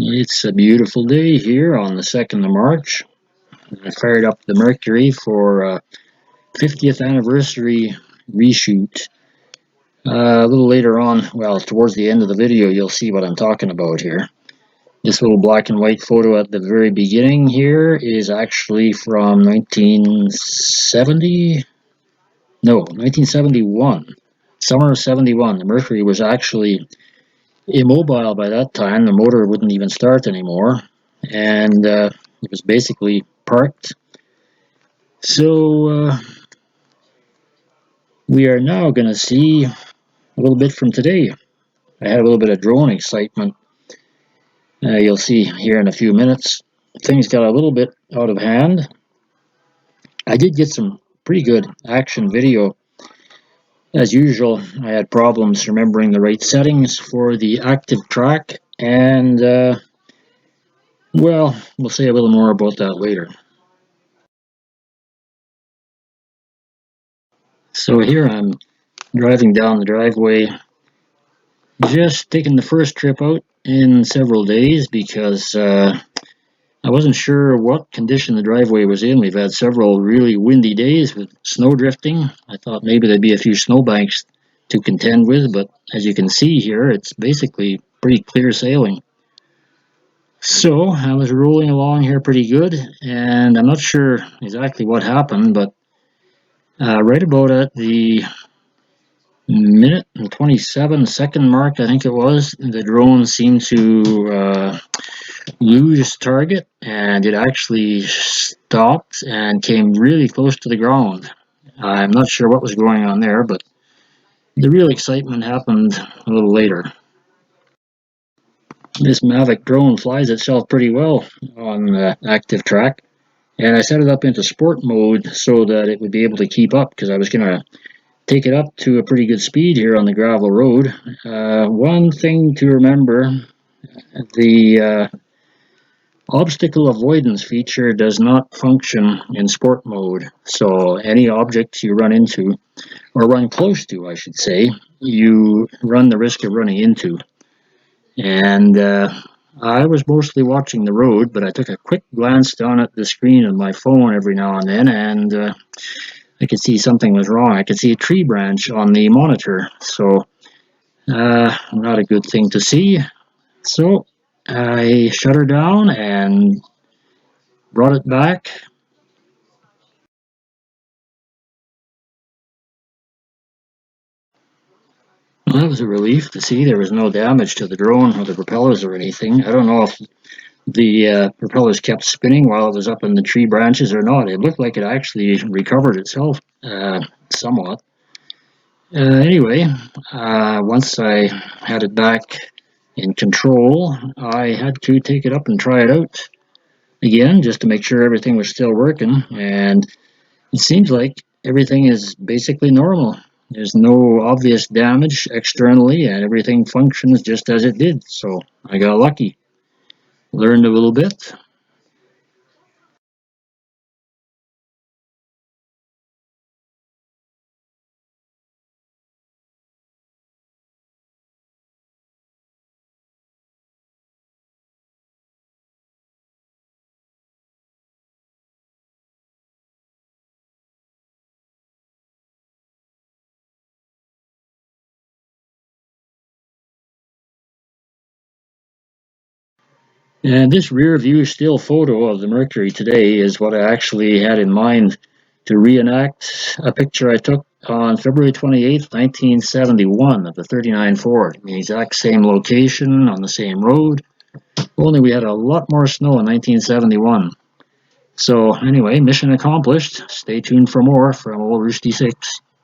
It's a beautiful day here on the 2nd of March. I fired up the Mercury for a 50th anniversary reshoot. A little later on, well, towards the end of the video, you'll see what I'm talking about here. This little black and white photo at the very beginning here is actually from 1971. Summer of 71. The Mercury was actually immobile by that time. The motor wouldn't even start anymore, and it was basically parked. So we are now going to see a little bit from today. I had a little bit of drone excitement. You'll see here in a few minutes. Things got a little bit out of hand. I did get some pretty good action video. As usual, I had problems remembering the right settings for the active track, and well, we'll say a little more about that later. So here I'm driving down the driveway, just taking the first trip out in several days because I wasn't sure what condition the driveway was in. We've had several really windy days with snow drifting. I thought maybe there'd be a few snowbanks to contend with, but as you can see here, it's basically pretty clear sailing. So I was rolling along here pretty good, and I'm not sure exactly what happened, but right about at the minute and 27-second mark, I think it was, the drone seemed to lose target, and it actually stopped and came really close to the ground. I'm not sure what was going on there, but the real excitement happened a little later. This Mavic drone flies itself pretty well on active track, and I set it up into sport mode so that it would be able to keep up, because I was going to take it up to a pretty good speed here on the gravel road. One thing to remember, the obstacle avoidance feature does not function in sport mode, so any objects you run into, or run close to I should say, you run the risk of running into. And I was mostly watching the road, but I took a quick glance down at the screen of my phone every now and then, and I could see something was wrong. I could see a tree branch on the monitor, so not a good thing to see. So I shut her down and brought it back. Well, that was a relief to see there was no damage to the drone or the propellers or anything. I don't know if the propellers kept spinning while it was up in the tree branches or not. It looked like it actually recovered itself somewhat. Anyway, once I had it back in control, I had to take it up and try it out again just to make sure everything was still working, and it seems like everything is basically normal. There's no obvious damage externally, and everything functions just as it did, so I got lucky. Learned a little bit. And this rear view still photo of the Mercury today is what I actually had in mind to reenact a picture I took on February 28th, 1971 of the 39 Ford, in the exact same location on the same road, only we had a lot more snow in 1971. So anyway, mission accomplished. Stay tuned for more from old Roosty 6.